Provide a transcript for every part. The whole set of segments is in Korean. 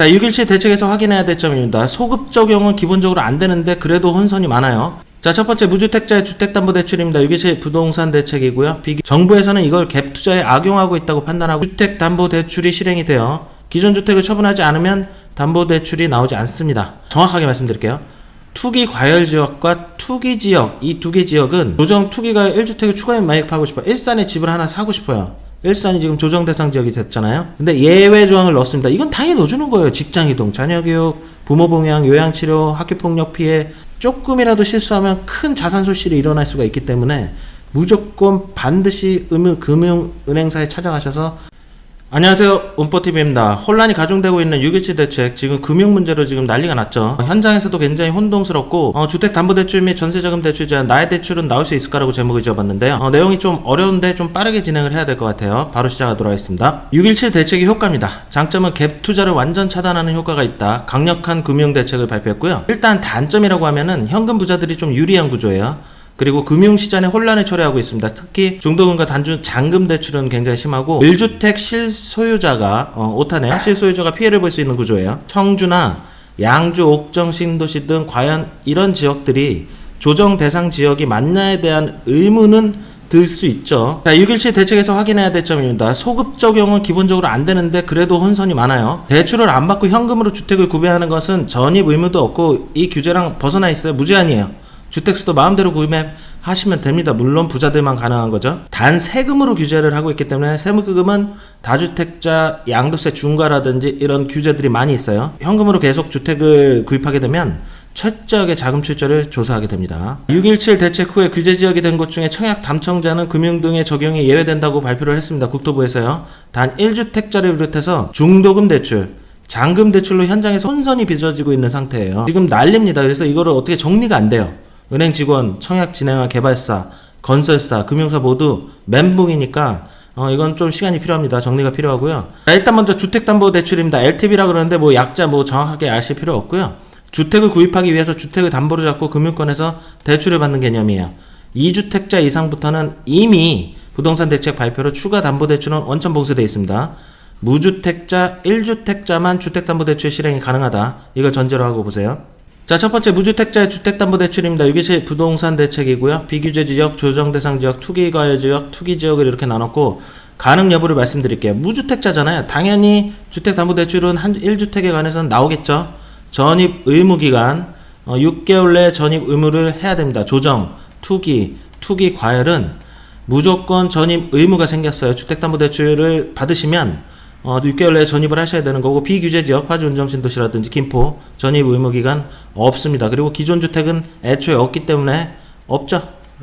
자, 6.17 대책에서 확인해야 될 점입니다. 소급 적용은 기본적으로 안 되는데 그래도 혼선이 많아요. 자, 첫 번째 무주택자의 주택담보대출입니다. 6.17 부동산 대책이고요. 정부에서는 이걸 갭 투자에 악용하고 있다고 판단하고 주택담보대출이 실행이 돼요. 기존 주택을 처분하지 않으면 담보대출이 나오지 않습니다. 정확하게 말씀드릴게요. 투기 과열 지역과 투기 지역, 이 두 개 지역은 조정 투기가 1주택을 추가 매입하고 싶어요. 일산에 집을 하나 사고 싶어요. 일산이 지금 조정 대상 지역이 됐잖아요. 근데 예외 조항을 넣었습니다. 이건 당연히 넣어주는 거예요. 직장이동, 자녀교육, 부모봉양, 요양치료, 학교폭력 피해, 조금이라도 실수하면 큰 자산 손실이 일어날 수가 있기 때문에 무조건 반드시 금융은행사에 찾아가셔서 안녕하세요, 운포TV입니다. 혼란이 가중되고 있는 6.17 대책, 지금 금융 문제로 지금 난리가 났죠. 현장에서도 굉장히 혼동스럽고 주택담보대출 및 전세자금 대출 제한, 나의 대출은 나올 수 있을까라고 제목을 지어봤는데요. 내용이 좀 어려운데 좀 빠르게 진행을 해야 될 것 같아요. 바로 시작하도록 하겠습니다. 6.17 대책의 효과입니다. 장점은 갭 투자를 완전 차단하는 효과가 있다. 강력한 금융 대책을 발표했고요. 일단 단점이라고 하면은 현금 부자들이 좀 유리한 구조예요. 그리고 금융시장의 혼란을 초래하고 있습니다. 특히 중도금과 단순 잔금 대출은 굉장히 심하고 1주택 실소유자가 오타네요. 실소유자가 피해를 볼 수 있는 구조예요. 청주나 양주, 옥정, 신도시 등 과연 이런 지역들이 조정 대상 지역이 맞냐에 대한 의문은 들 수 있죠. 자, 6.17 대책에서 확인해야 될 점입니다. 소급 적용은 기본적으로 안 되는데 그래도 혼선이 많아요. 대출을 안 받고 현금으로 주택을 구매하는 것은 전입 의무도 없고 이 규제랑 벗어나 있어요. 무제한이에요. 주택수도 마음대로 구매하시면 됩니다. 물론 부자들만 가능한 거죠. 단 세금으로 규제를 하고 있기 때문에 세무금은 다주택자 양도세 중과라든지 이런 규제들이 많이 있어요. 현금으로 계속 주택을 구입하게 되면 철저하게 자금 출처를 조사하게 됩니다. 6.17 대책 후에 규제지역이 된 곳 중에 청약 담청자는 금융 등의 적용이 예외된다고 발표를 했습니다. 국토부에서요. 단 1주택자를 비롯해서 중도금 대출, 잔금 대출로 현장에서 혼선이 빚어지고 있는 상태예요. 지금 난립니다. 그래서 이거를 어떻게 정리가 안 돼요. 은행 직원, 청약 진행한 개발사, 건설사, 금융사 모두 멘붕이니까 이건 좀 시간이 필요합니다. 정리가 필요하고요. 자, 일단 먼저 주택담보대출입니다. LTV라 그러는데 뭐 약자 정확하게 아실 필요 없고요. 주택을 구입하기 위해서 주택을 담보로 잡고 금융권에서 대출을 받는 개념이에요. 2주택자 이상부터는 이미 부동산 대책 발표로 추가 담보대출은 원천 봉쇄되어 있습니다. 무주택자, 1주택자만 주택담보대출 실행이 가능하다. 이걸 전제로 하고 보세요. 자, 첫 번째 무주택자의 주택담보대출입니다. 6.17 부동산 대책이고요. 비규제 지역, 조정 대상 지역, 투기 과열 지역, 투기 지역을 이렇게 나눴고 가능 여부를 말씀드릴게요. 무주택자잖아요. 당연히 주택담보대출은 1주택에 관해서는 나오겠죠. 전입 의무 기간 6개월 내에 전입 의무를 해야 됩니다. 조정, 투기 과열은 무조건 전입 의무가 생겼어요. 주택담보대출을 받으시면 6개월 내에 전입을 하셔야 되는 거고, 비규제 지역, 파주, 운정신도시라든지 김포 전입 의무 기간 없습니다. 그리고 기존 주택은 애초에 없기 때문에 없죠.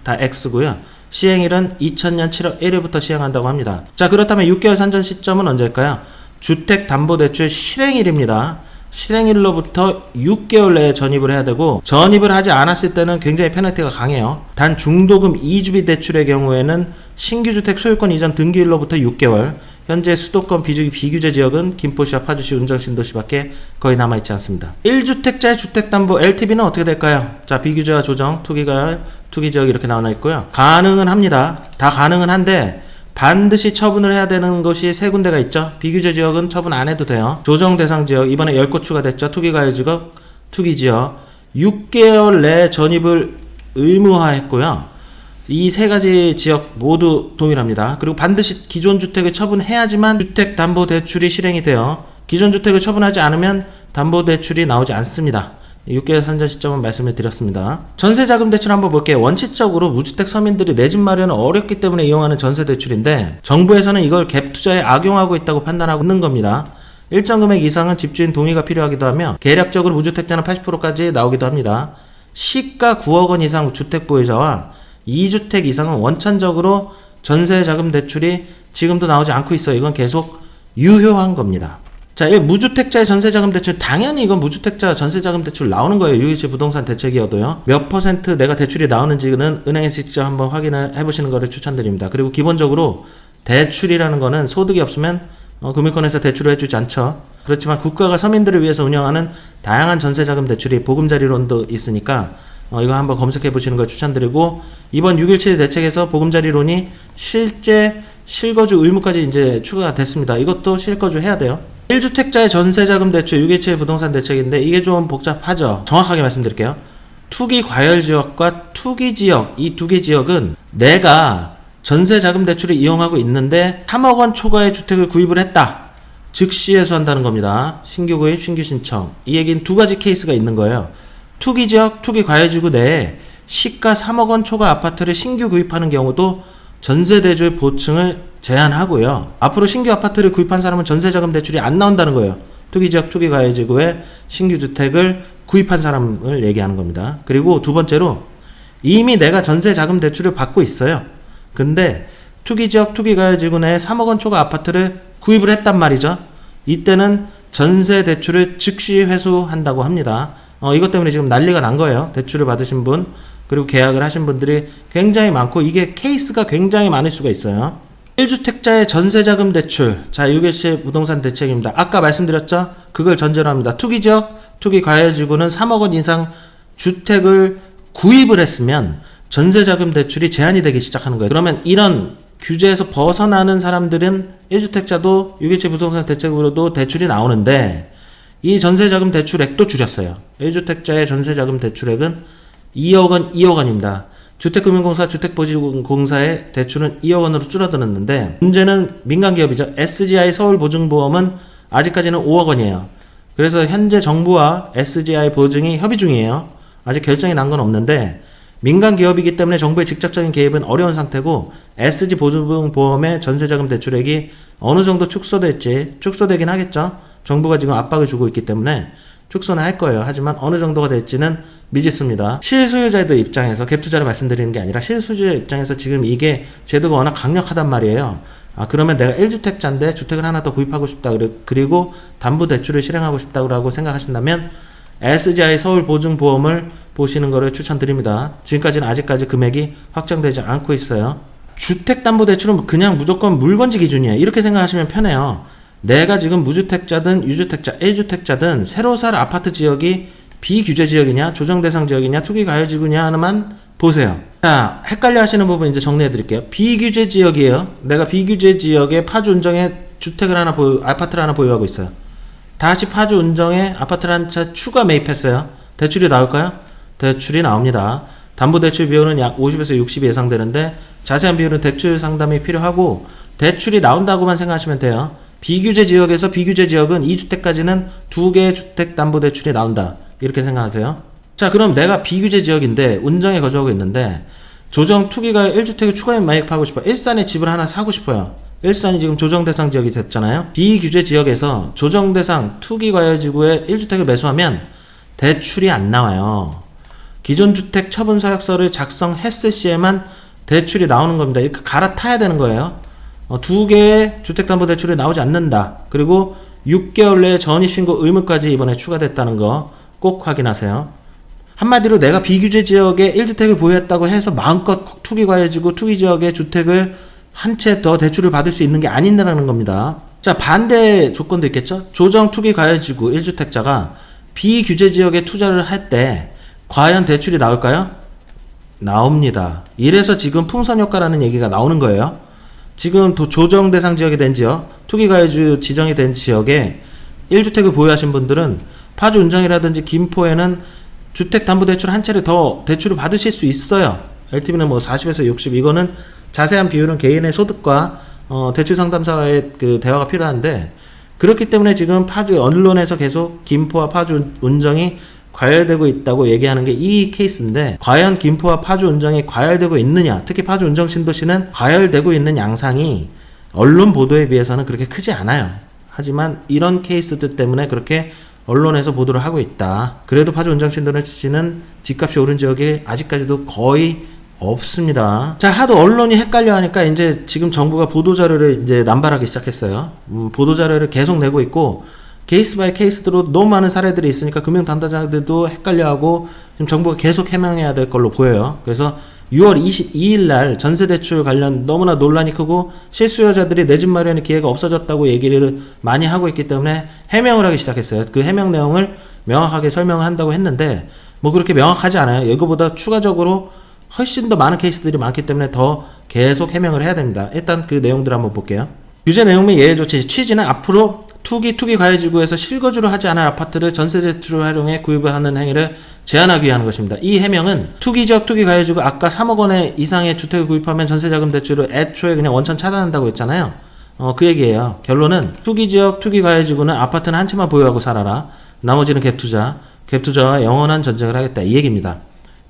다 X고요. 시행일은 2000년 7월 1일부터 시행한다고 합니다. 자, 그렇다면 6개월 산전 시점은 언제일까요? 주택담보대출 실행일입니다. 실행일로부터 6개월 내에 전입을 해야 되고, 전입을 하지 않았을 때는 굉장히 페널티가 강해요. 단 중도금 2주비 대출의 경우에는 신규주택 소유권 이전 등기일로부터 6개월, 현재 수도권 비규제 지역은 김포시와 파주시, 운정신도시밖에 거의 남아있지 않습니다. 1주택자의 주택담보 LTV는 어떻게 될까요? 자, 비규제와 조정, 투기 지역 이렇게 나와 있고요. 가능은 합니다. 다 가능은 한데 반드시 처분을 해야 되는 것이 세 군데가 있죠. 비규제 지역은 처분 안 해도 돼요. 조정 대상 지역, 이번에 10곳 추가됐죠. 투기과열 지역, 투기 지역 6개월 내에 전입을 의무화했고요. 이 세 가지 지역 모두 동일합니다. 그리고 반드시 기존 주택을 처분해야지만 주택담보대출이 실행이 돼요. 기존 주택을 처분하지 않으면 담보대출이 나오지 않습니다. 6개월 산전 시점은 말씀을 드렸습니다. 전세자금 대출 한번 볼게요. 원칙적으로 무주택 서민들이 내 집 마련은 어렵기 때문에 이용하는 전세대출인데 정부에서는 이걸 갭 투자에 악용하고 있다고 판단하고 있는 겁니다. 일정 금액 이상은 집주인 동의가 필요하기도 하며 계략적으로 무주택자는 80%까지 나오기도 합니다. 시가 9억 원 이상 주택 보유자와 2주택 이상은 원천적으로 전세자금 대출이 지금도 나오지 않고 있어요. 이건 계속 유효한 겁니다. 자, 이 무주택자의 전세자금 대출, 당연히 이건 무주택자 전세자금 대출 나오는 거예요. 6.17 부동산 대책이어도요. 몇 % 내가 대출이 나오는지는 은행에서 직접 한번 확인을 해보시는 거를 추천드립니다. 그리고 기본적으로 대출이라는 거는 소득이 없으면 금융권에서 대출을 해주지 않죠. 그렇지만 국가가 서민들을 위해서 운영하는 다양한 전세자금 대출이 보금자리론도 있으니까 이거 한번 검색해 보시는 걸 추천드리고, 이번 6.17 대책에서 보금자리론이 실제 실거주 의무까지 이제 추가가 됐습니다. 이것도 실거주 해야 돼요. 1주택자의 전세자금 대출 617 부동산 대책인데 이게 좀 복잡하죠. 정확하게 말씀드릴게요. 투기 과열 지역과 투기 지역, 이 두 개 지역은 내가 전세자금 대출을 이용하고 있는데 3억 원 초과의 주택을 구입을 했다. 즉시 회수한다는 겁니다. 신규 구입, 신규 신청. 이 얘기는 두 가지 케이스가 있는 거예요. 투기 지역, 투기 과열지구 내에 시가 3억 원 초과 아파트를 신규 구입하는 경우도 전세대출 보증을 제한하고요. 앞으로 신규 아파트를 구입한 사람은 전세자금 대출이 안 나온다는 거예요. 투기지역, 투기과열지구에 신규 주택을 구입한 사람을 얘기하는 겁니다. 그리고 두 번째로 이미 내가 전세자금 대출을 받고 있어요. 근데 투기지역, 투기과열지구 내에 3억 원 초과 아파트를 구입을 했단 말이죠. 이때는 전세대출을 즉시 회수한다고 합니다. 이것 때문에 지금 난리가 난 거예요. 대출을 받으신 분, 그리고 계약을 하신 분들이 굉장히 많고 이게 케이스가 굉장히 많을 수가 있어요. 1주택자의 전세자금 대출. 자, 617 부동산 대책입니다. 아까 말씀드렸죠? 그걸 전제로 합니다. 투기지역, 투기과열지구는 3억 원 이상 주택을 구입을 했으면 전세자금 대출이 제한이 되기 시작하는 거예요. 그러면 이런 규제에서 벗어나는 사람들은 1주택자도 617 부동산 대책으로도 대출이 나오는데 이 전세자금 대출액도 줄였어요. 1주택자의 전세자금 대출액은 2억 원, 2억 원입니다. 주택금융공사, 주택보증공사의 대출은 2억 원으로 줄어들었는데 문제는 민간기업이죠. SGI 서울보증보험은 아직까지는 5억 원이에요. 그래서 현재 정부와 SGI 보증이 협의 중이에요. 아직 결정이 난 건 없는데 민간기업이기 때문에 정부의 직접적인 개입은 어려운 상태고 SG 보증보험의 전세자금 대출액이 어느 정도 축소되긴 하겠죠. 정부가 지금 압박을 주고 있기 때문에 축소는 할 거예요. 하지만 어느 정도가 될지는 미지수입니다. 실소유자들 입장에서 갭투자를 말씀드리는 게 아니라 실소유자 입장에서 지금 이게 제도가 워낙 강력하단 말이에요. 그러면 내가 1주택자인데 주택을 하나 더 구입하고 싶다. 그리고 담보대출을 실행하고 싶다고 생각하신다면 SGI 서울보증보험을 보시는 거를 추천드립니다. 지금까지는 아직까지 금액이 확정되지 않고 있어요. 주택담보대출은 그냥 무조건 물건지 기준이에요. 이렇게 생각하시면 편해요. 내가 지금 무주택자든 유주택자, 1주택자든 새로 살 아파트 지역이 비규제 지역이냐, 조정대상 지역이냐, 투기과열지구냐 하나만 보세요. 자, 헷갈려 하시는 부분 이제 정리해 드릴게요. 비규제 지역이에요. 내가 비규제 지역에 파주 운정에 아파트를 하나 보유하고 있어요. 다시 파주 운정에 아파트를 한 채 추가 매입했어요. 대출이 나올까요? 대출이 나옵니다. 담보대출 비율은 약 50에서 60이 예상되는데 자세한 비율은 대출 상담이 필요하고 대출이 나온다고만 생각하시면 돼요. 비규제 지역에서 비규제 지역은 2주택까지는 2개의 주택담보대출이 나온다. 이렇게 생각하세요. 자, 그럼 내가 비규제 지역인데 운정에 거주하고 있는데 조정 투기가 1주택을 추가 매입하고 싶어요. 일산에 집을 하나 사고 싶어요. 일산이 지금 조정대상 지역이 됐잖아요. 비규제 지역에서 조정대상 투기과열지구에 1주택을 매수하면 대출이 안 나와요. 기존 주택 처분 서약서를 작성했을 시에만 대출이 나오는 겁니다. 이렇게 갈아타야 되는 거예요. 2개의 주택담보대출이 나오지 않는다. 그리고 6개월 내에 전입신고 의무까지 이번에 추가됐다는 거 꼭 확인하세요. 한마디로 내가 비규제 지역에 1주택을 보유했다고 해서 마음껏 투기과열지구 투기지역의 주택을 한 채 더 대출을 받을 수 있는 게 아닌다는 겁니다. 자, 반대 조건도 있겠죠? 조정 투기과열지구 1주택자가 비규제 지역에 투자를 할 때 과연 대출이 나올까요? 나옵니다. 이래서 지금 풍선효과라는 얘기가 나오는 거예요. 지금 조정 대상 지역이 된 지역, 투기과열지구 지정이 된 지역에 1주택을 보유하신 분들은 파주 운정이라든지 김포에는 주택담보대출 한 채를 더 대출을 받으실 수 있어요. LTV는 뭐 40에서 60, 이거는 자세한 비율은 개인의 소득과 대출 상담사와의 그 대화가 필요한데, 그렇기 때문에 지금 파주 언론에서 계속 김포와 파주 운정이 과열되고 있다고 얘기하는 게 이 케이스인데, 과연 김포와 파주 운정이 과열되고 있느냐, 특히 파주 운정 신도시는 과열되고 있는 양상이 언론 보도에 비해서는 그렇게 크지 않아요. 하지만 이런 케이스들 때문에 그렇게 언론에서 보도를 하고 있다. 그래도 파주 운정 신도시는 집값이 오른 지역이 아직까지도 거의 없습니다. 자, 하도 언론이 헷갈려 하니까 이제 지금 정부가 보도자료를 이제 남발하기 시작했어요. 보도자료를 계속 내고 있고, 케이스 바이 케이스로 너무 많은 사례들이 있으니까 금융 담당자들도 헷갈려하고 지금 정부가 계속 해명해야 될 걸로 보여요. 그래서 6월 22일 날 전세대출 관련 너무나 논란이 크고 실수요자들이 내 집 마련의 기회가 없어졌다고 얘기를 많이 하고 있기 때문에 해명을 하기 시작했어요. 그 해명 내용을 명확하게 설명을 한다고 했는데 뭐 그렇게 명확하지 않아요. 이거보다 추가적으로 훨씬 더 많은 케이스들이 많기 때문에 더 계속 해명을 해야 됩니다. 일단 그 내용들 한번 볼게요. 규제 내용 및 예외 조치 취지는 앞으로 투기 과열지구에서 실거주를 하지 않은 아파트를 전세 대출을 활용해 구입을 하는 행위를 제한하기 위한 것입니다. 이 해명은 투기지역 투기 과열지구 아까 3억 원의 이상의 주택을 구입하면 전세자금 대출을 애초에 그냥 원천 차단한다고 했잖아요. 그 얘기예요. 결론은 투기지역 투기 과열지구는 아파트는 한 채만 보유하고 살아라. 나머지는 갭투자와 영원한 전쟁을 하겠다. 이 얘기입니다.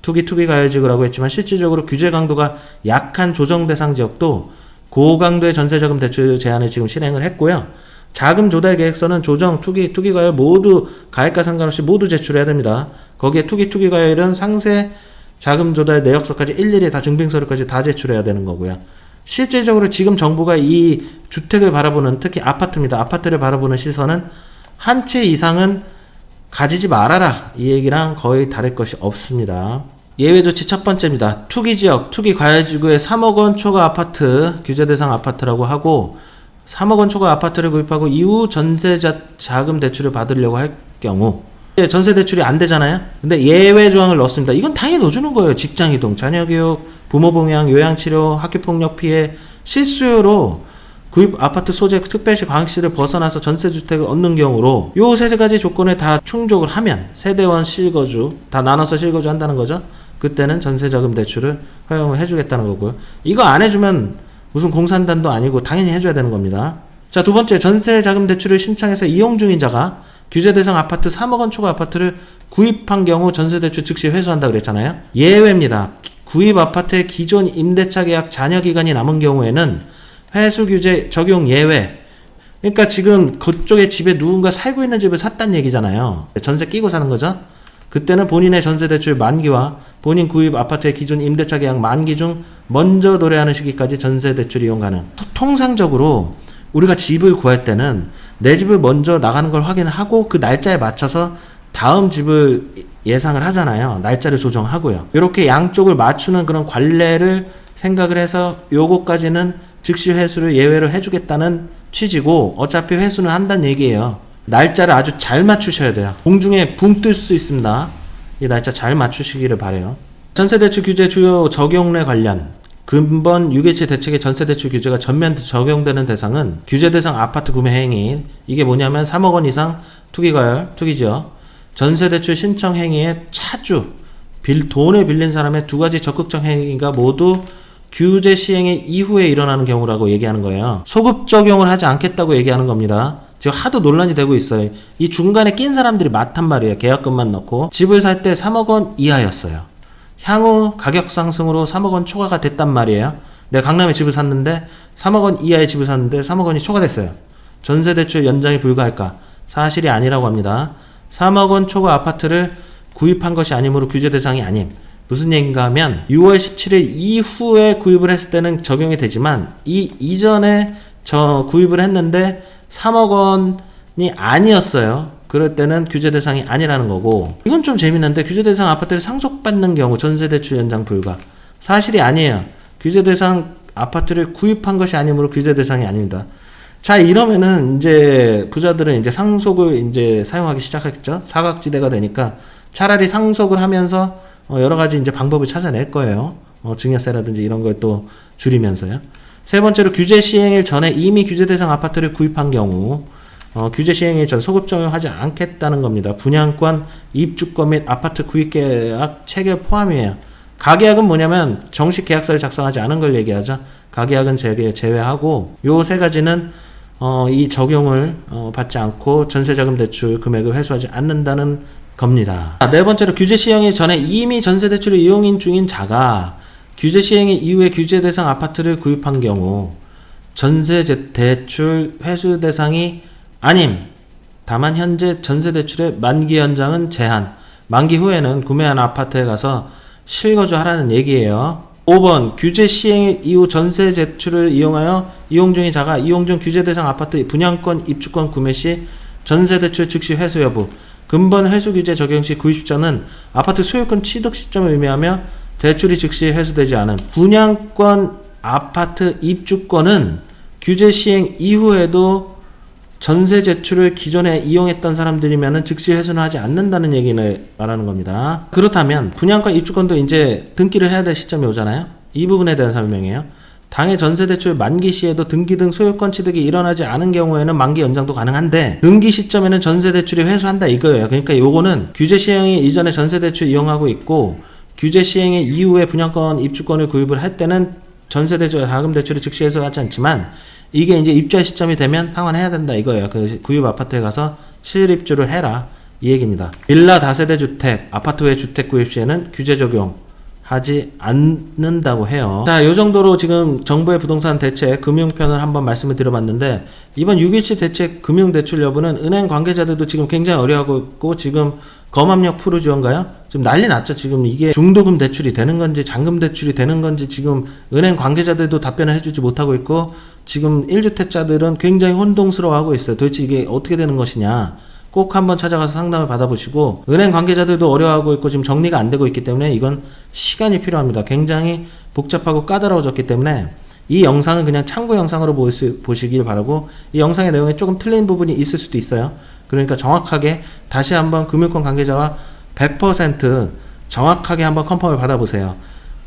투기 과열지구라고 했지만 실질적으로 규제 강도가 약한 조정 대상 지역도 고강도의 전세자금 대출 제한을 지금 실행을 했고요. 자금 조달 계획서는 조정, 투기 과열 모두 가액과 상관없이 모두 제출해야 됩니다. 거기에 투기 과열은 상세 자금 조달 내역서까지 일일이 다 증빙서류까지 다 제출해야 되는 거고요. 실질적으로 지금 정부가 이 주택을 바라보는, 특히 아파트입니다. 아파트를 바라보는 시선은 한 채 이상은 가지지 말아라. 이 얘기랑 거의 다를 것이 없습니다. 예외 조치 첫 번째입니다. 투기지역, 투기 과열지구의 3억 원 초과 아파트, 규제 대상 아파트라고 하고 3억 원 초과 아파트를 구입하고 이후 전세 자금 대출을 받으려고 할 경우 전세 대출이 안 되잖아요. 근데 예외 조항을 넣었습니다. 이건 당연히 넣어주는 거예요. 직장이동, 자녀교육, 부모 봉양, 요양치료, 학교폭력 피해, 실수요로 구입 아파트 소재 특별시 광역시를 벗어나서 전세주택을 얻는 경우로 요 세 가지 조건을 다 충족을 하면 세대원 실거주 다 나눠서 실거주 한다는 거죠. 그때는 전세자금 대출을 허용을 해주겠다는 거고요. 이거 안 해주면 무슨 공산단도 아니고 당연히 해줘야 되는 겁니다. 자, 두 번째, 전세자금 대출을 신청해서 이용 중인 자가 규제 대상 아파트 3억 원 초과 아파트를 구입한 경우 전세대출 즉시 회수한다 그랬잖아요. 예외입니다. 구입 아파트의 기존 임대차 계약 잔여 기간이 남은 경우에는 회수 규제 적용 예외. 그러니까 지금 그쪽에 집에 누군가 살고 있는 집을 샀다는 얘기잖아요. 전세 끼고 사는 거죠. 그때는 본인의 전세대출 만기와 본인 구입 아파트의 기존 임대차 계약 만기 중 먼저 도래하는 시기까지 전세대출 이용 가능. 통상적으로 우리가 집을 구할 때는 내 집을 먼저 나가는 걸 확인하고 그 날짜에 맞춰서 다음 집을 예상을 하잖아요. 날짜를 조정하고요. 이렇게 양쪽을 맞추는 그런 관례를 생각을 해서 요거까지는 즉시 회수를 예외로 해주겠다는 취지고 어차피 회수는 한다는 얘기예요. 날짜를 아주 잘 맞추셔야 돼요. 공중에 붕 뜰 수 있습니다. 이 날짜 잘 맞추시기를 바라요. 전세대출 규제 주요 적용례 관련 근본 6.17 대책의 전세대출 규제가 전면 적용되는 대상은 규제 대상 아파트 구매 행위, 이게 뭐냐면 3억 원 이상 투기과열, 투기지역, 전세대출 신청 행위의 차주, 돈을 빌린 사람의 두 가지 적극적 행위가 모두 규제 시행의 이후에 일어나는 경우라고 얘기하는 거예요. 소급 적용을 하지 않겠다고 얘기하는 겁니다. 지금 하도 논란이 되고 있어요. 이 중간에 낀 사람들이 많단 말이에요. 계약금만 넣고 집을 살 때 3억 원 이하였어요. 향후 가격 상승으로 3억 원 초과가 됐단 말이에요. 내가 강남에 집을 샀는데 3억 원 이하의 집을 샀는데 3억 원이 초과됐어요. 전세대출 연장이 불가할까? 사실이 아니라고 합니다. 3억 원 초과 아파트를 구입한 것이 아니므로 규제 대상이 아님. 무슨 얘기인가 하면 6월 17일 이후에 구입을 했을 때는 적용이 되지만 이 이전에 구입을 했는데 3억 원이 아니었어요. 그럴 때는 규제 대상이 아니라는 거고, 이건 좀 재밌는데 규제 대상 아파트를 상속받는 경우 전세대출 연장 불가. 사실이 아니에요. 규제 대상 아파트를 구입한 것이 아니므로 규제 대상이 아닙니다. 자, 이러면은 이제 부자들은 이제 상속을 이제 사용하기 시작했죠. 사각지대가 되니까 차라리 상속을 하면서 여러 가지 이제 방법을 찾아낼 거예요. 증여세라든지 이런 걸 또 줄이면서요. 세 번째로 규제 시행일 전에 이미 규제 대상 아파트를 구입한 경우 규제 시행일 전 소급 적용하지 않겠다는 겁니다. 분양권, 입주권 및 아파트 구입계약 체결 포함이에요. 가계약은 뭐냐면 정식 계약서를 작성하지 않은 걸 얘기하죠. 가계약은 제외하고 요 세 가지는 이 적용을 받지 않고 전세자금 대출 금액을 회수하지 않는다는 겁니다. 네 번째로 규제 시행일 전에 이미 전세대출을 이용 중인 자가 규제 시행일 이후에 규제 대상 아파트를 구입한 경우 전세대출 회수 대상이 아님. 다만 현재 전세대출의 만기 연장은 제한, 만기 후에는 구매한 아파트에 가서 실거주 하라는 얘기예요. 5번 규제 시행 이후 전세 대출을 이용하여 이용 중인 자가 이용 중 규제 대상 아파트 분양권 입주권 구매 시 전세 대출 즉시 회수 여부. 근본 회수 규제 적용 시 구입 시점은 아파트 소유권 취득 시점을 의미하며 대출이 즉시 회수되지 않은 분양권 아파트 입주권은 규제 시행 이후에도 전세 제출을 기존에 이용했던 사람들이면은 즉시 회수는 하지 않는다는 얘기를 말하는 겁니다. 그렇다면 분양권 입주권도 이제 등기를 해야 될 시점이 오잖아요. 이 부분에 대한 설명이에요. 당해 전세대출 만기 시에도 등기 등 소유권 취득이 일어나지 않은 경우에는 만기 연장도 가능한데 등기 시점에는 전세대출이 회수한다 이거예요. 그러니까 요거는 규제 시행이 이전에 전세대출 이용하고 있고 규제 시행의 이후에 분양권 입주권을 구입을 할 때는 전세대출 자금대출이 즉시 해소하지 않지만 이게 이제 입주할 시점이 되면 상환해야 된다 이거예요. 그 구입 아파트에 가서 실입주를 해라 이 얘기입니다. 빌라 다세대 주택, 아파트 외 주택 구입 시에는 규제 적용하지 않는다고 해요. 자, 요 정도로 지금 정부의 부동산 대책 금융편을 한번 말씀을 드려봤는데 이번 6.17 대책 금융대출 여부는 은행 관계자들도 지금 굉장히 어려워하고 있고 지금 검압력 프로 지원가요? 지금 난리 났죠. 지금 이게 중도금 대출이 되는 건지 잔금 대출이 되는 건지 지금 은행 관계자들도 답변을 해주지 못하고 있고 지금 1주택자들은 굉장히 혼동스러워하고 있어요. 도대체 이게 어떻게 되는 것이냐. 꼭 한번 찾아가서 상담을 받아보시고 은행 관계자들도 어려워하고 있고 지금 정리가 안 되고 있기 때문에 이건 시간이 필요합니다. 굉장히 복잡하고 까다로워졌기 때문에 이 영상은 그냥 참고 영상으로 보시길 바라고 이 영상의 내용에 조금 틀린 부분이 있을 수도 있어요. 그러니까 정확하게 다시 한번 금융권 관계자와 100% 정확하게 한번 컨펌을 받아보세요.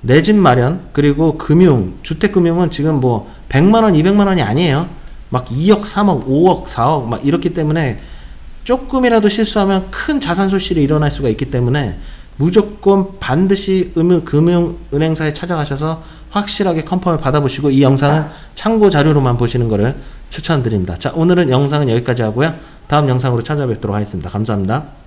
내 집 마련 그리고 금융, 주택금융은 지금 뭐 100만원, 200만원이 아니에요. 막 2억, 3억, 5억, 4억 막 이렇기 때문에 조금이라도 실수하면 큰 자산 손실이 일어날 수가 있기 때문에 무조건 반드시 금융은행사에 찾아가셔서 확실하게 컨펌을 받아보시고 이 영상은 참고 자료로만 보시는 것을 추천드립니다. 자, 오늘은 영상은 여기까지 하고요. 다음 영상으로 찾아뵙도록 하겠습니다. 감사합니다.